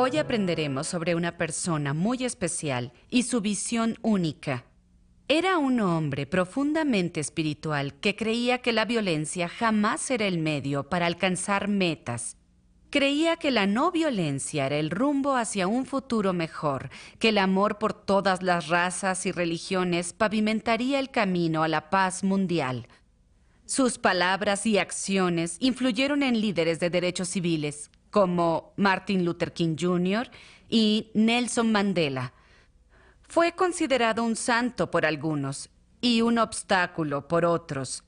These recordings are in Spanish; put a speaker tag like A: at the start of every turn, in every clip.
A: Hoy aprenderemos sobre una persona muy especial y su visión única. Era un hombre profundamente espiritual que creía que la violencia jamás era el medio para alcanzar metas. Creía que la no violencia era el rumbo hacia un futuro mejor, que el amor por todas las razas y religiones pavimentaría el camino a la paz mundial. Sus palabras y acciones influyeron en líderes de derechos civiles, como Martin Luther King Jr. y Nelson Mandela. Fue considerado un santo por algunos y un obstáculo por otros.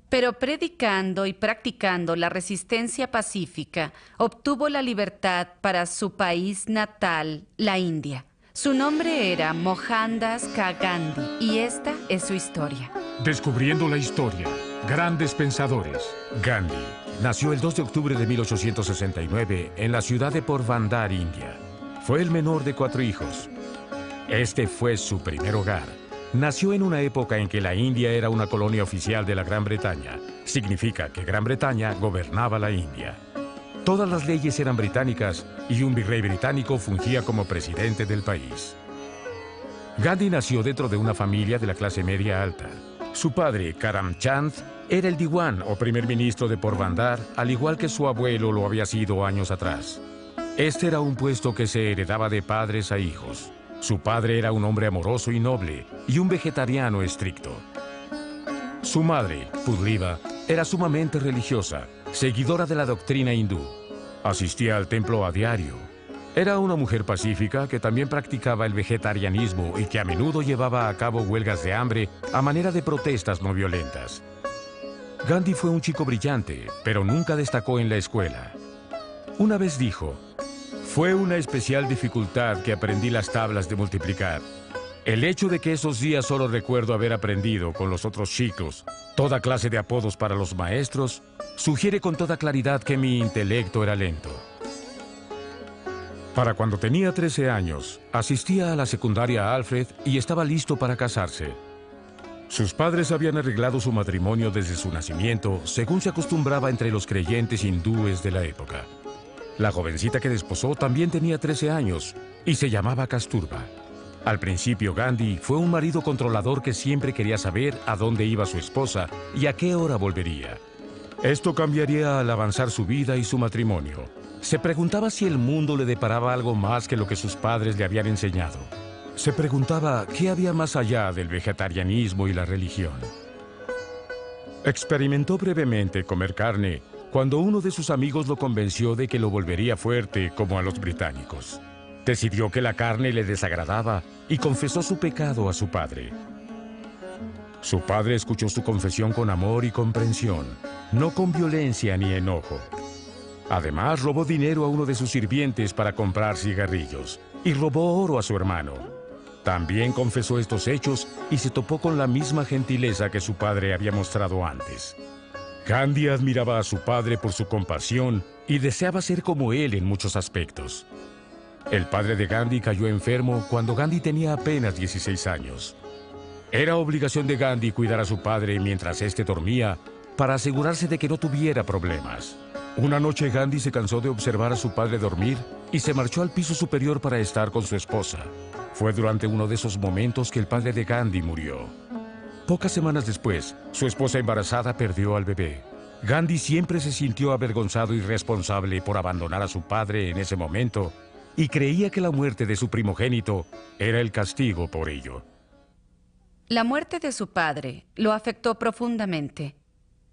A: Pero predicando y practicando la resistencia pacífica, obtuvo la libertad para su país natal, la India. Su nombre era Mohandas K. Gandhi y esta es su historia.
B: Descubriendo la historia. Grandes pensadores. Gandhi nació el 2 de octubre de 1869 en la ciudad de Porbandar, India. Fue el menor de 4 hijos. Este fue su primer hogar. Nació en una época en que la India era una colonia oficial de la Gran Bretaña. Significa que Gran Bretaña gobernaba la India. Todas las leyes eran británicas y un virrey británico fungía como presidente del país. Gandhi nació dentro de una familia de la clase media alta. Su padre, Karamchand, era el Diwan o primer ministro de Porbandar, al igual que su abuelo lo había sido años atrás. Este era un puesto que se heredaba de padres a hijos. Su padre era un hombre amoroso y noble, y un vegetariano estricto. Su madre, Pudliva, era sumamente religiosa, seguidora de la doctrina hindú. Asistía al templo a diario. Era una mujer pacífica que también practicaba el vegetarianismo y que a menudo llevaba a cabo huelgas de hambre a manera de protestas no violentas. Gandhi fue un chico brillante, pero nunca destacó en la escuela. Una vez dijo: "Fue una especial dificultad que aprendí las tablas de multiplicar. El hecho de que esos días solo recuerdo haber aprendido con los otros chicos toda clase de apodos para los maestros, sugiere con toda claridad que mi intelecto era lento". Para cuando tenía 13 años, asistía a la secundaria Alfred y estaba listo para casarse. Sus padres habían arreglado su matrimonio desde su nacimiento, según se acostumbraba entre los creyentes hindúes de la época. La jovencita que desposó también tenía 13 años y se llamaba Kasturba. Al principio, Gandhi fue un marido controlador que siempre quería saber a dónde iba su esposa y a qué hora volvería. Esto cambiaría al avanzar su vida y su matrimonio. Se preguntaba si el mundo le deparaba algo más que lo que sus padres le habían enseñado. Se preguntaba qué había más allá del vegetarianismo y la religión. Experimentó brevemente comer carne cuando uno de sus amigos lo convenció de que lo volvería fuerte como a los británicos. Decidió que la carne le desagradaba y confesó su pecado a su padre. Su padre escuchó su confesión con amor y comprensión, no con violencia ni enojo. Además, robó dinero a uno de sus sirvientes para comprar cigarrillos y robó oro a su hermano. También confesó estos hechos y se topó con la misma gentileza que su padre había mostrado antes. Gandhi admiraba a su padre por su compasión y deseaba ser como él en muchos aspectos. El padre de Gandhi cayó enfermo cuando Gandhi tenía apenas 16 años. Era obligación de Gandhi cuidar a su padre mientras éste dormía para asegurarse de que no tuviera problemas. Una noche Gandhi se cansó de observar a su padre dormir y se marchó al piso superior para estar con su esposa. Fue durante uno de esos momentos que el padre de Gandhi murió. Pocas semanas después, su esposa embarazada perdió al bebé. Gandhi siempre se sintió avergonzado y responsable por abandonar a su padre en ese momento y creía que la muerte de su primogénito era el castigo por ello.
A: La muerte de su padre lo afectó profundamente.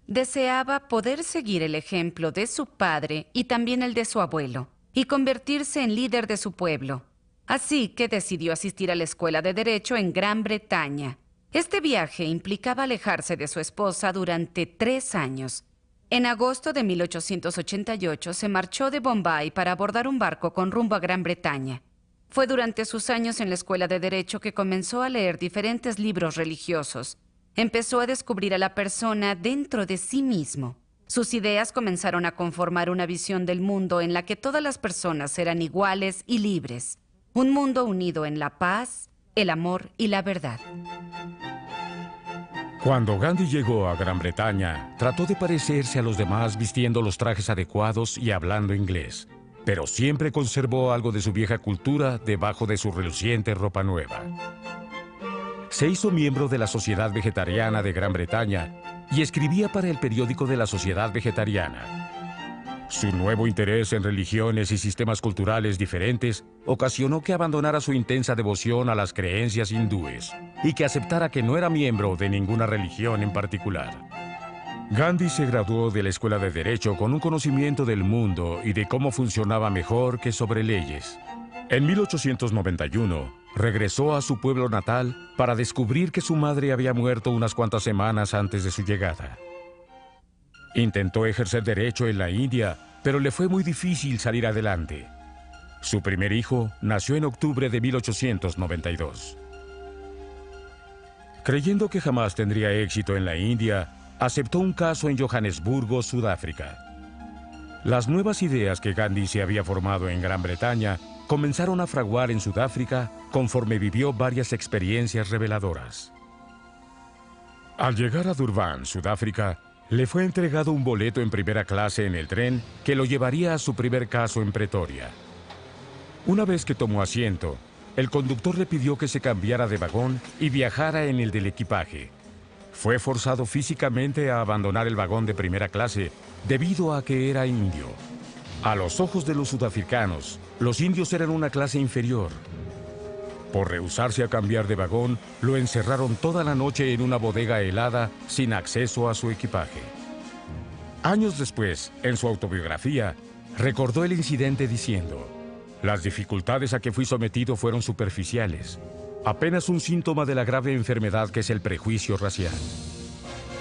A: Deseaba poder seguir el ejemplo de su padre y también el de su abuelo, y convertirse en líder de su pueblo. Así que decidió asistir a la escuela de Derecho en Gran Bretaña. Este viaje implicaba alejarse de su esposa durante 3 años. En agosto de 1888 se marchó de Bombay para abordar un barco con rumbo a Gran Bretaña. Fue durante sus años en la escuela de Derecho que comenzó a leer diferentes libros religiosos. Empezó a descubrir a la persona dentro de sí mismo. Sus ideas comenzaron a conformar una visión del mundo en la que todas las personas eran iguales y libres. Un mundo unido en la paz, el amor y la verdad.
B: Cuando Gandhi llegó a Gran Bretaña, trató de parecerse a los demás vistiendo los trajes adecuados y hablando inglés. pero siempre conservó algo de su vieja cultura debajo de su reluciente ropa nueva. Se hizo miembro de la Sociedad Vegetariana de Gran Bretaña y escribía para el periódico de la Sociedad Vegetariana. Su nuevo interés en religiones y sistemas culturales diferentes ocasionó que abandonara su intensa devoción a las creencias hindúes y que aceptara que no era miembro de ninguna religión en particular. Gandhi se graduó de la Escuela de Derecho con un conocimiento del mundo y de cómo funcionaba mejor que sobre leyes. En 1891, regresó a su pueblo natal para descubrir que su madre había muerto unas cuantas semanas antes de su llegada. Intentó ejercer derecho en la India, pero le fue muy difícil salir adelante. Su primer hijo nació en octubre de 1892. Creyendo que jamás tendría éxito en la India, aceptó un caso en Johannesburgo, Sudáfrica. Las nuevas ideas que Gandhi se había formado en Gran Bretaña comenzaron a fraguar en Sudáfrica conforme vivió varias experiencias reveladoras. Al llegar a Durban, Sudáfrica, le fue entregado un boleto en primera clase en el tren que lo llevaría a su primer caso en Pretoria. Una vez que tomó asiento, el conductor le pidió que se cambiara de vagón y viajara en el del equipaje. Fue forzado físicamente a abandonar el vagón de primera clase debido a que era indio. A los ojos de los sudafricanos, los indios eran una clase inferior. Por rehusarse a cambiar de vagón, lo encerraron toda la noche en una bodega helada sin acceso a su equipaje. Años después, en su autobiografía, recordó el incidente diciendo: "Las dificultades a que fui sometido fueron superficiales, apenas un síntoma de la grave enfermedad que es el prejuicio racial".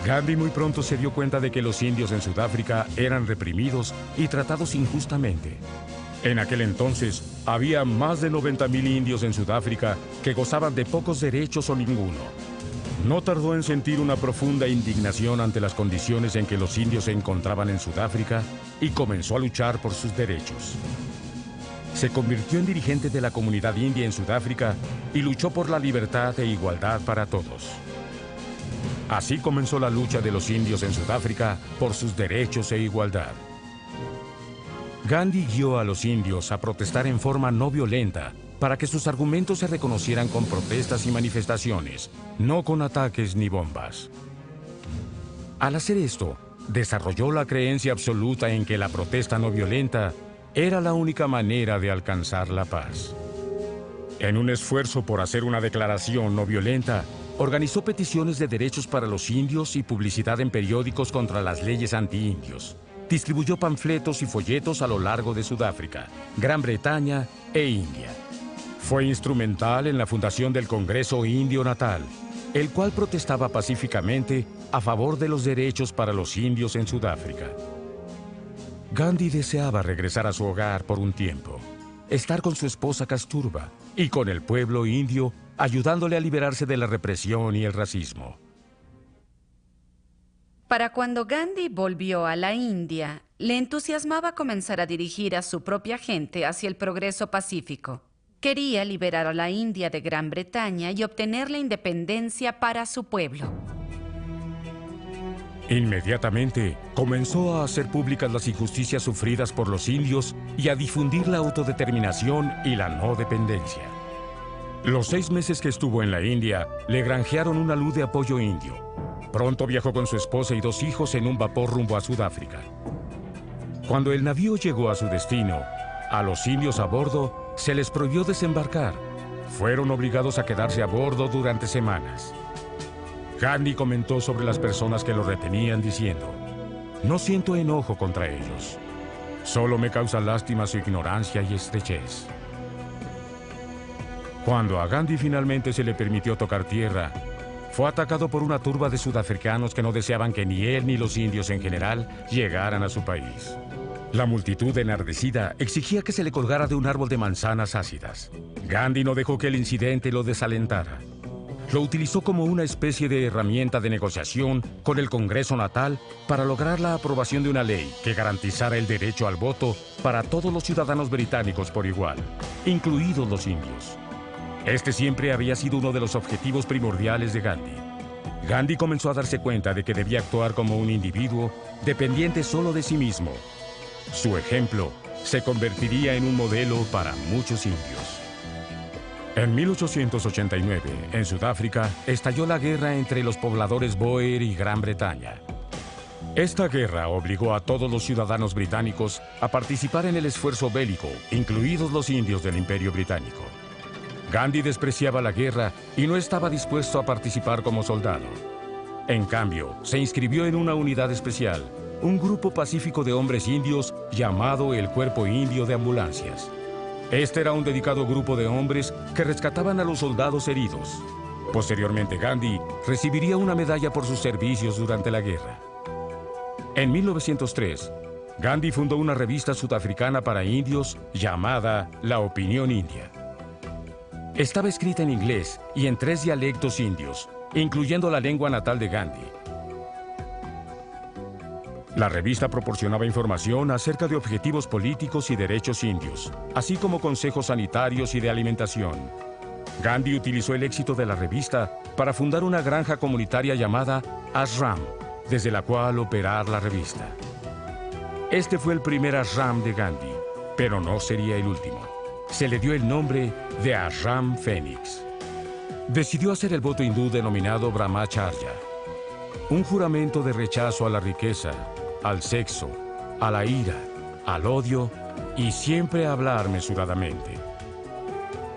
B: Gandhi muy pronto se dio cuenta de que los indios en Sudáfrica eran reprimidos y tratados injustamente. En aquel entonces, había más de 90,000 indios en Sudáfrica que gozaban de pocos derechos o ninguno. No tardó en sentir una profunda indignación ante las condiciones en que los indios se encontraban en Sudáfrica y comenzó a luchar por sus derechos. Se convirtió en dirigente de la comunidad india en Sudáfrica y luchó por la libertad e igualdad para todos. Así comenzó la lucha de los indios en Sudáfrica por sus derechos e igualdad. Gandhi guió a los indios a protestar en forma no violenta para que sus argumentos se reconocieran con protestas y manifestaciones, no con ataques ni bombas. Al hacer esto, desarrolló la creencia absoluta en que la protesta no violenta era la única manera de alcanzar la paz. En un esfuerzo por hacer una declaración no violenta, organizó peticiones de derechos para los indios y publicidad en periódicos contra las leyes anti-indios. Distribuyó panfletos y folletos a lo largo de Sudáfrica, Gran Bretaña e India. Fue instrumental en la fundación del Congreso Indio Natal, el cual protestaba pacíficamente a favor de los derechos para los indios en Sudáfrica. Gandhi deseaba regresar a su hogar por un tiempo, estar con su esposa Kasturba y con el pueblo indio, ayudándole a liberarse de la represión y el racismo.
A: Para cuando Gandhi volvió a la India, le entusiasmaba comenzar a dirigir a su propia gente hacia el progreso pacífico. Quería liberar a la India de Gran Bretaña y obtener la independencia para su pueblo.
B: Inmediatamente, comenzó a hacer públicas las injusticias sufridas por los indios y a difundir la autodeterminación y la no dependencia. Los 6 meses que estuvo en la India, le granjearon una luz de apoyo indio. Pronto viajó con su esposa y 2 hijos en un vapor rumbo a Sudáfrica. Cuando el navío llegó a su destino, a los indios a bordo se les prohibió desembarcar. Fueron obligados a quedarse a bordo durante semanas. Gandhi comentó sobre las personas que lo retenían diciendo: "No siento enojo contra ellos. Solo me causa lástima su ignorancia y estrechez". Cuando a Gandhi finalmente se le permitió tocar tierra, fue atacado por una turba de sudafricanos que no deseaban que ni él ni los indios en general llegaran a su país. La multitud enardecida exigía que se le colgara de un árbol de manzanas ácidas. Gandhi no dejó que el incidente lo desalentara. Lo utilizó como una especie de herramienta de negociación con el Congreso Natal para lograr la aprobación de una ley que garantizara el derecho al voto para todos los ciudadanos británicos por igual, incluidos los indios. Este siempre había sido uno de los objetivos primordiales de Gandhi. Gandhi comenzó a darse cuenta de que debía actuar como un individuo dependiente solo de sí mismo. Su ejemplo se convertiría en un modelo para muchos indios. En 1889, en Sudáfrica, estalló la guerra entre los pobladores Boer y Gran Bretaña. Esta guerra obligó a todos los ciudadanos británicos a participar en el esfuerzo bélico, incluidos los indios del Imperio Británico. Gandhi despreciaba la guerra y no estaba dispuesto a participar como soldado. En cambio, se inscribió en una unidad especial, un grupo pacífico de hombres indios llamado el Cuerpo Indio de Ambulancias. Este era un dedicado grupo de hombres que rescataban a los soldados heridos. Posteriormente, Gandhi recibiría una medalla por sus servicios durante la guerra. En 1903, Gandhi fundó una revista sudafricana para indios llamada La Opinión India. Estaba escrita en inglés y en 3 dialectos indios, incluyendo la lengua natal de Gandhi. La revista proporcionaba información acerca de objetivos políticos y derechos indios, así como consejos sanitarios y de alimentación. Gandhi utilizó el éxito de la revista para fundar una granja comunitaria llamada Ashram, desde la cual operar la revista. Este fue el primer ashram de Gandhi, pero no sería el último. Se le dio el nombre de Ashram Fénix. Decidió hacer el voto hindú denominado Brahmacharya, un juramento de rechazo a la riqueza, al sexo, a la ira, al odio y siempre hablar mesuradamente.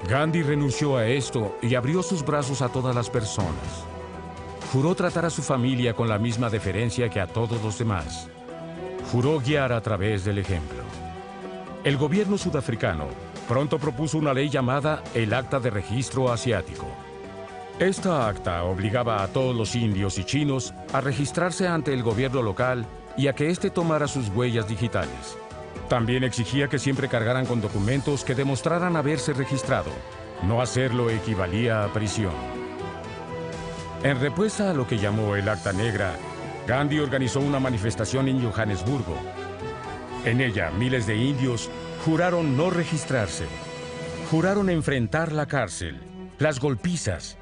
B: Gandhi renunció a esto y abrió sus brazos a todas las personas. Juró tratar a su familia con la misma deferencia que a todos los demás. Juró guiar a través del ejemplo. El gobierno sudafricano pronto propuso una ley llamada el Acta de Registro Asiático. Esta acta obligaba a todos los indios y chinos a registrarse ante el gobierno local y a que éste tomara sus huellas digitales. También exigía que siempre cargaran con documentos que demostraran haberse registrado. No hacerlo equivalía a prisión. En respuesta a lo que llamó el Acta Negra, Gandhi organizó una manifestación en Johannesburgo. En ella, miles de indios juraron no registrarse. Juraron enfrentar la cárcel, las golpizas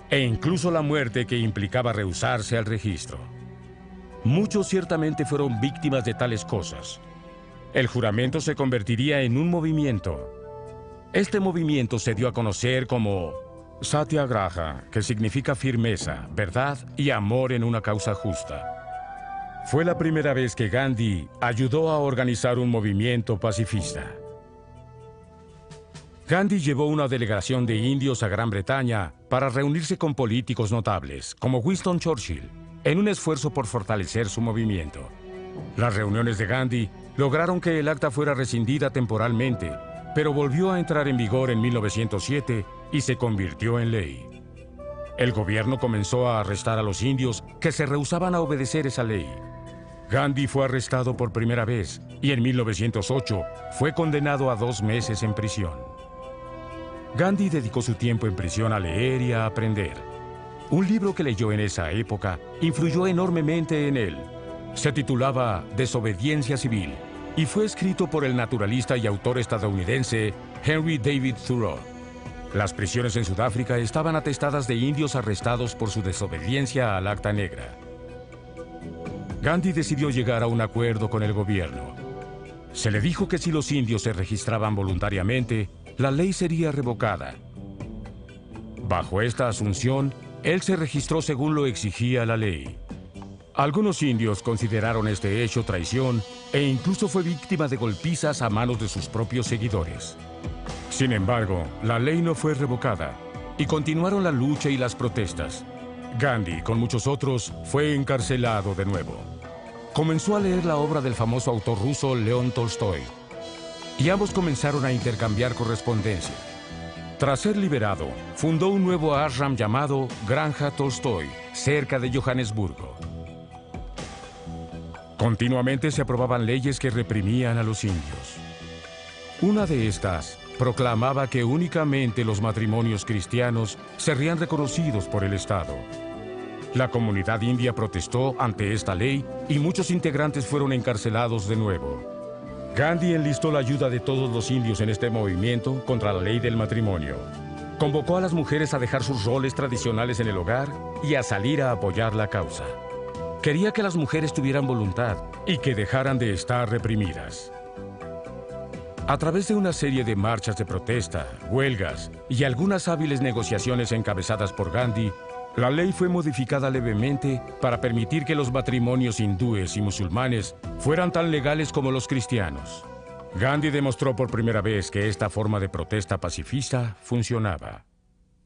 B: e incluso la muerte que implicaba rehusarse al registro. Muchos ciertamente fueron víctimas de tales cosas. El juramento se convertiría en un movimiento. Este movimiento se dio a conocer como Satyagraha, que significa firmeza, verdad y amor en una causa justa. Fue la primera vez que Gandhi ayudó a organizar un movimiento pacifista. Gandhi llevó una delegación de indios a Gran Bretaña para reunirse con políticos notables, como Winston Churchill, en un esfuerzo por fortalecer su movimiento. Las reuniones de Gandhi lograron que el acta fuera rescindida temporalmente, pero volvió a entrar en vigor en 1907 y se convirtió en ley. El gobierno comenzó a arrestar a los indios que se rehusaban a obedecer esa ley. Gandhi fue arrestado por primera vez y en 1908 fue condenado a 2 meses en prisión. Gandhi dedicó su tiempo en prisión a leer y a aprender. Un libro que leyó en esa época influyó enormemente en él. Se titulaba Desobediencia Civil y fue escrito por el naturalista y autor estadounidense Henry David Thoreau. Las prisiones en Sudáfrica estaban atestadas de indios arrestados por su desobediencia al Acta Negra. Gandhi decidió llegar a un acuerdo con el gobierno. Se le dijo que si los indios se registraban voluntariamente, la ley sería revocada. Bajo esta asunción, él se registró según lo exigía la ley. Algunos indios consideraron este hecho traición e incluso fue víctima de golpizas a manos de sus propios seguidores. Sin embargo, la ley no fue revocada y continuaron la lucha y las protestas. Gandhi, con muchos otros, fue encarcelado de nuevo. Comenzó a leer la obra del famoso autor ruso León Tolstoy, y ambos comenzaron a intercambiar correspondencia. Tras ser liberado, fundó un nuevo ashram llamado Granja Tolstoy, cerca de Johannesburgo. Continuamente se aprobaban leyes que reprimían a los indios. Una de estas proclamaba que únicamente los matrimonios cristianos serían reconocidos por el Estado. La comunidad india protestó ante esta ley y muchos integrantes fueron encarcelados de nuevo. Gandhi enlistó la ayuda de todos los indios en este movimiento contra la ley del matrimonio. Convocó a las mujeres a dejar sus roles tradicionales en el hogar y a salir a apoyar la causa. Quería que las mujeres tuvieran voluntad y que dejaran de estar reprimidas. A través de una serie de marchas de protesta, huelgas y algunas hábiles negociaciones encabezadas por Gandhi, la ley fue modificada levemente para permitir que los matrimonios hindúes y musulmanes fueran tan legales como los cristianos. Gandhi demostró por primera vez que esta forma de protesta pacifista funcionaba.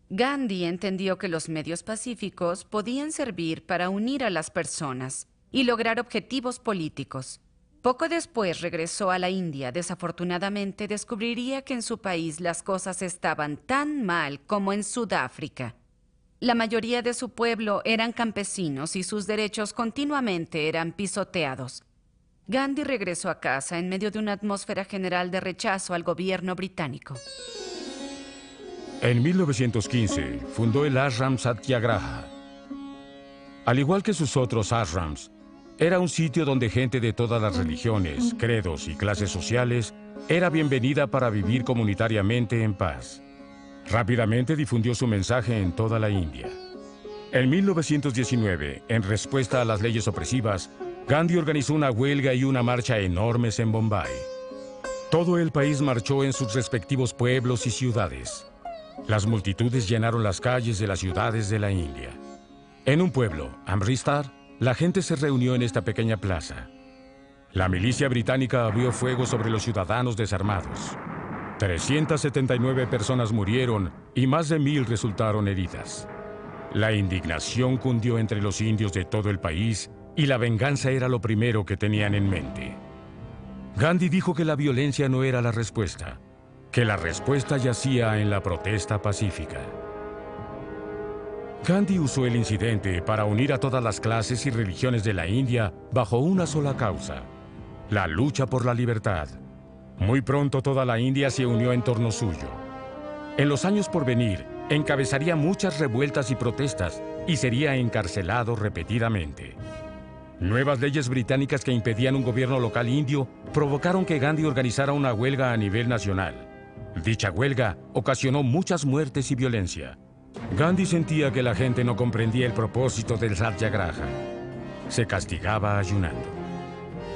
A: Gandhi entendió que los medios pacíficos podían servir para unir a las personas y lograr objetivos políticos. Poco después regresó a la India. Desafortunadamente, descubriría que en su país las cosas estaban tan mal como en Sudáfrica. La mayoría de su pueblo eran campesinos y sus derechos continuamente eran pisoteados. Gandhi regresó a casa en medio de una atmósfera general de rechazo al gobierno británico.
B: En 1915 fundó el Ashram Satyagraha. Al igual que sus otros ashrams, era un sitio donde gente de todas las religiones, credos y clases sociales era bienvenida para vivir comunitariamente en paz. Rápidamente difundió su mensaje en toda la India. En 1919, en respuesta a las leyes opresivas, Gandhi organizó una huelga y una marcha enormes en Bombay. Todo el país marchó en sus respectivos pueblos y ciudades. Las multitudes llenaron las calles de las ciudades de la India. En un pueblo, Amritsar, la gente se reunió en esta pequeña plaza. La milicia británica abrió fuego sobre los ciudadanos desarmados. 379 personas murieron y más de 1000 resultaron heridas. La indignación cundió entre los indios de todo el país y la venganza era lo primero que tenían en mente. Gandhi dijo que la violencia no era la respuesta, que la respuesta yacía en la protesta pacífica. Gandhi usó el incidente para unir a todas las clases y religiones de la India bajo una sola causa: la lucha por la libertad. Muy pronto toda la India se unió en torno suyo. En los años por venir, encabezaría muchas revueltas y protestas y sería encarcelado repetidamente. Nuevas leyes británicas que impedían un gobierno local indio provocaron que Gandhi organizara una huelga a nivel nacional. Dicha huelga ocasionó muchas muertes y violencia. Gandhi sentía que la gente no comprendía el propósito del Satyagraha. Se castigaba ayunando.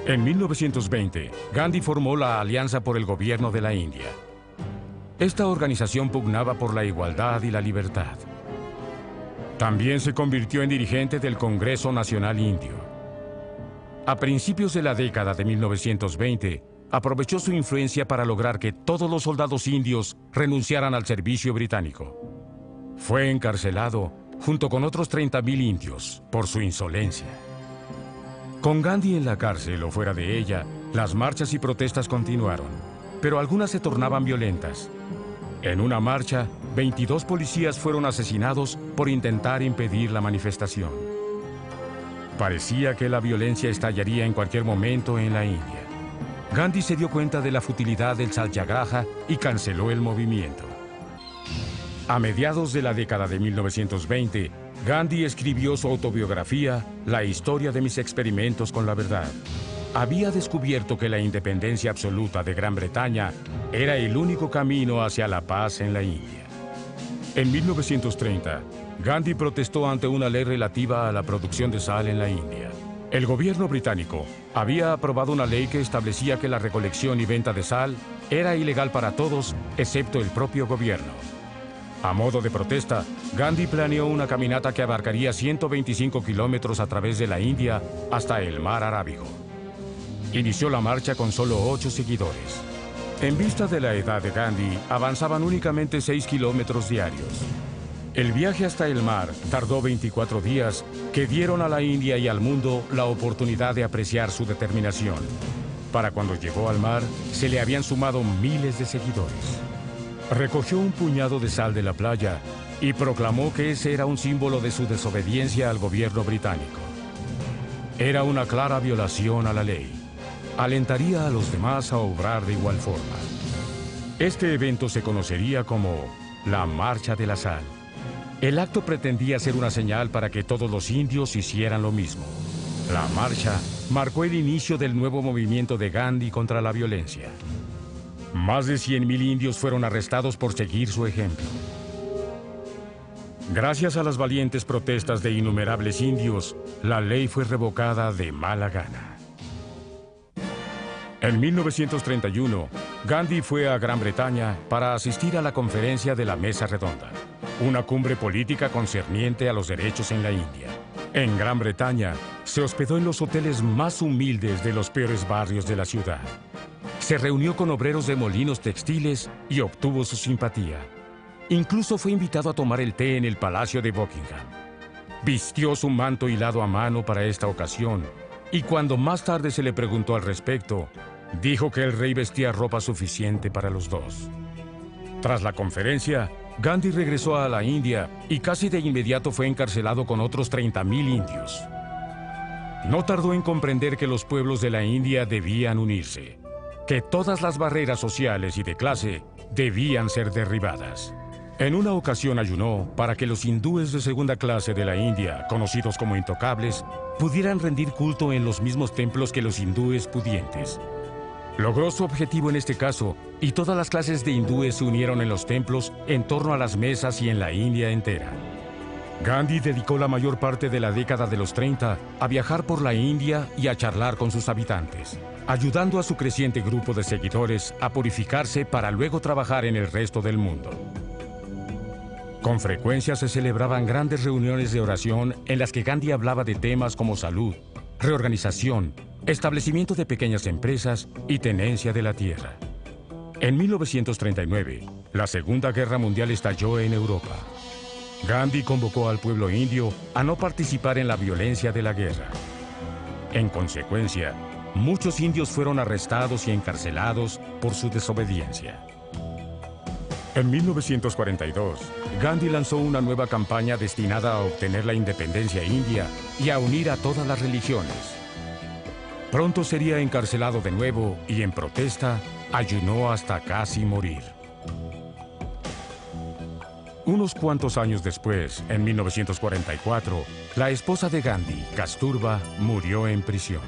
B: En 1920, Gandhi formó la Alianza por el Gobierno de la India. Esta organización pugnaba por la igualdad y la libertad. También se convirtió en dirigente del Congreso Nacional Indio. A principios de la década de 1920, aprovechó su influencia para lograr que todos los soldados indios renunciaran al servicio británico. Fue encarcelado junto con otros 30.000 indios por su insolencia. Con Gandhi en la cárcel o fuera de ella, las marchas y protestas continuaron, pero algunas se tornaban violentas. En una marcha, 22 policías fueron asesinados por intentar impedir la manifestación. Parecía que la violencia estallaría en cualquier momento en la India. Gandhi se dio cuenta de la futilidad del Satyagraha y canceló el movimiento. A mediados de la década de 1920, Gandhi escribió su autobiografía, La historia de mis experimentos con la verdad. Había descubierto que la independencia absoluta de Gran Bretaña era el único camino hacia la paz en la India. En 1930, Gandhi protestó ante una ley relativa a la producción de sal en la India. El gobierno británico había aprobado una ley que establecía que la recolección y venta de sal era ilegal para todos, excepto el propio gobierno. A modo de protesta, Gandhi planeó una caminata que abarcaría 125 kilómetros a través de la India hasta el mar Arábigo. Inició la marcha con solo 8 seguidores. En vista de la edad de Gandhi, avanzaban únicamente 6 kilómetros diarios. El viaje hasta el mar tardó 24 días que dieron a la India y al mundo la oportunidad de apreciar su determinación. Para cuando llegó al mar, se le habían sumado miles de seguidores. Recogió un puñado de sal de la playa y proclamó que ese era un símbolo de su desobediencia al gobierno británico. Era una clara violación a la ley. Alentaría a los demás a obrar de igual forma. Este evento se conocería como la Marcha de la Sal. El acto pretendía ser una señal para que todos los indios hicieran lo mismo. La marcha marcó el inicio del nuevo movimiento de Gandhi contra la violencia. Más de 100.000 indios fueron arrestados por seguir su ejemplo. Gracias a las valientes protestas de innumerables indios, la ley fue revocada de mala gana. En 1931, Gandhi fue a Gran Bretaña para asistir a la conferencia de la Mesa Redonda, una cumbre política concerniente a los derechos en la India. En Gran Bretaña, se hospedó en los hoteles más humildes de los peores barrios de la ciudad. Se reunió con obreros de molinos textiles y obtuvo su simpatía. Incluso fue invitado a tomar el té en el Palacio de Buckingham. Vistió su manto hilado a mano para esta ocasión, y cuando más tarde se le preguntó al respecto, dijo que el rey vestía ropa suficiente para los dos. Tras la conferencia, Gandhi regresó a la India y casi de inmediato fue encarcelado con otros 30,000 indios. No tardó en comprender que los pueblos de la India debían unirse, que todas las barreras sociales y de clase debían ser derribadas. En una ocasión ayunó para que los hindúes de segunda clase de la India, conocidos como intocables, pudieran rendir culto en los mismos templos que los hindúes pudientes. Logró su objetivo en este caso, y todas las clases de hindúes se unieron en los templos, en torno a las mesas y en la India entera. Gandhi dedicó la mayor parte de la década de los 30 a viajar por la India y a charlar con sus habitantes, ayudando a su creciente grupo de seguidores a purificarse para luego trabajar en el resto del mundo. Con frecuencia se celebraban grandes reuniones de oración en las que Gandhi hablaba de temas como salud, reorganización, establecimiento de pequeñas empresas y tenencia de la tierra. En 1939, la Segunda Guerra Mundial estalló en Europa. Gandhi convocó al pueblo indio a no participar en la violencia de la guerra. En consecuencia, muchos indios fueron arrestados y encarcelados por su desobediencia. En 1942, Gandhi lanzó una nueva campaña destinada a obtener la independencia india y a unir a todas las religiones. Pronto sería encarcelado de nuevo y, en protesta, ayunó hasta casi morir. Unos cuantos años después, en 1944, la esposa de Gandhi, Kasturba, murió en prisión.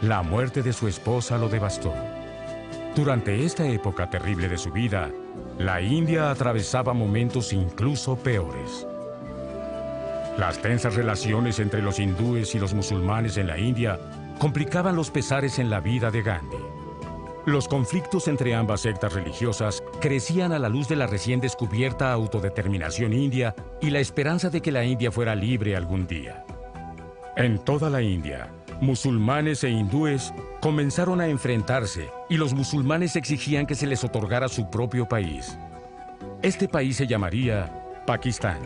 B: La muerte de su esposa lo devastó. Durante esta época terrible de su vida, la India atravesaba momentos incluso peores. Las tensas relaciones entre los hindúes y los musulmanes en la India complicaban los pesares en la vida de Gandhi. Los conflictos entre ambas sectas religiosas crecían a la luz de la recién descubierta autodeterminación india y la esperanza de que la India fuera libre algún día. En toda la India, musulmanes e hindúes comenzaron a enfrentarse y los musulmanes exigían que se les otorgara su propio país. Este país se llamaría Pakistán.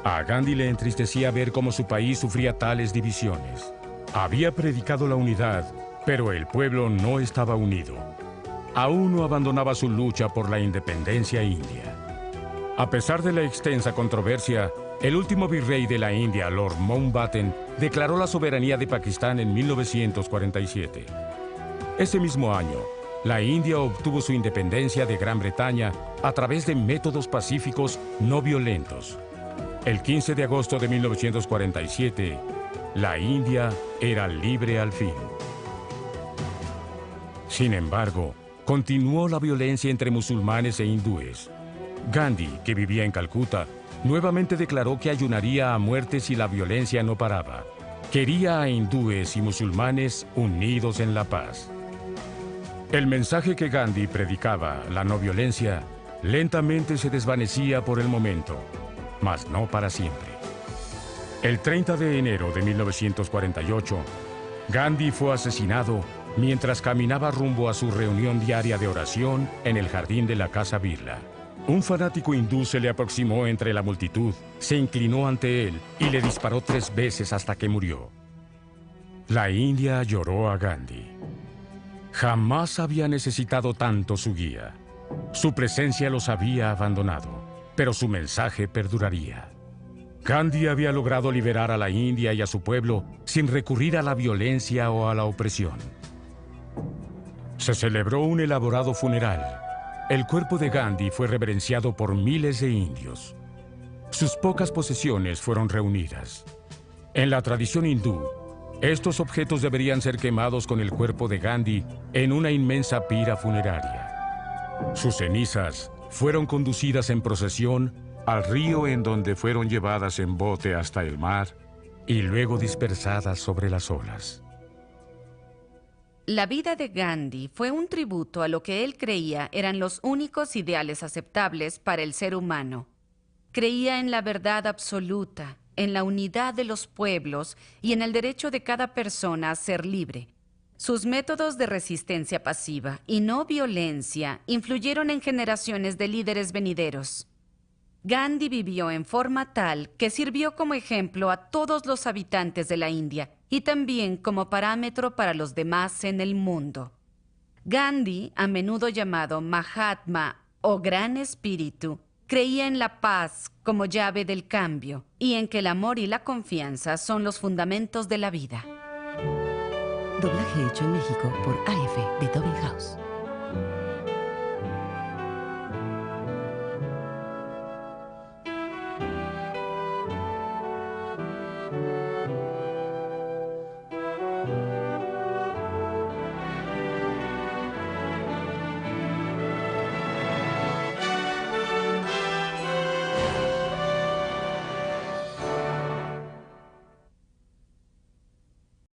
B: A Gandhi le entristecía ver cómo su país sufría tales divisiones. Había predicado la unidad, pero el pueblo no estaba unido. Aún no abandonaba su lucha por la independencia india. A pesar de la extensa controversia, el último virrey de la India, Lord Mountbatten, declaró la soberanía de Pakistán en 1947. Ese mismo año, la India obtuvo su independencia de Gran Bretaña a través de métodos pacíficos no violentos. El 15 de agosto de 1947, la India era libre al fin. Sin embargo, continuó la violencia entre musulmanes e hindúes. Gandhi, que vivía en Calcuta, nuevamente declaró que ayunaría a muerte si la violencia no paraba. Quería a hindúes y musulmanes unidos en la paz. El mensaje que Gandhi predicaba, la no violencia, lentamente se desvanecía por el momento, mas no para siempre. El 30 de enero de 1948, Gandhi fue asesinado mientras caminaba rumbo a su reunión diaria de oración en el jardín de la Casa Birla. Un fanático hindú se le aproximó entre la multitud, se inclinó ante él y le disparó 3 veces hasta que murió. La India lloró a Gandhi. Jamás había necesitado tanto su guía. Su presencia los había abandonado, pero su mensaje perduraría. Gandhi había logrado liberar a la India y a su pueblo sin recurrir a la violencia o a la opresión. Se celebró un elaborado funeral. El cuerpo de Gandhi fue reverenciado por miles de indios. Sus pocas posesiones fueron reunidas. En la tradición hindú, estos objetos deberían ser quemados con el cuerpo de Gandhi en una inmensa pira funeraria. Sus cenizas fueron conducidas en procesión al río en donde fueron llevadas en bote hasta el mar y luego dispersadas sobre las olas.
A: La vida de Gandhi fue un tributo a lo que él creía eran los únicos ideales aceptables para el ser humano. Creía en la verdad absoluta, en la unidad de los pueblos y en el derecho de cada persona a ser libre. Sus métodos de resistencia pasiva y no violencia influyeron en generaciones de líderes venideros. Gandhi vivió en forma tal que sirvió como ejemplo a todos los habitantes de la India y también como parámetro para los demás en el mundo. Gandhi, a menudo llamado Mahatma o Gran Espíritu, creía en la paz como llave del cambio y en que el amor y la confianza son los fundamentos de la vida.
C: Doblaje hecho en México por AF Beethoven House.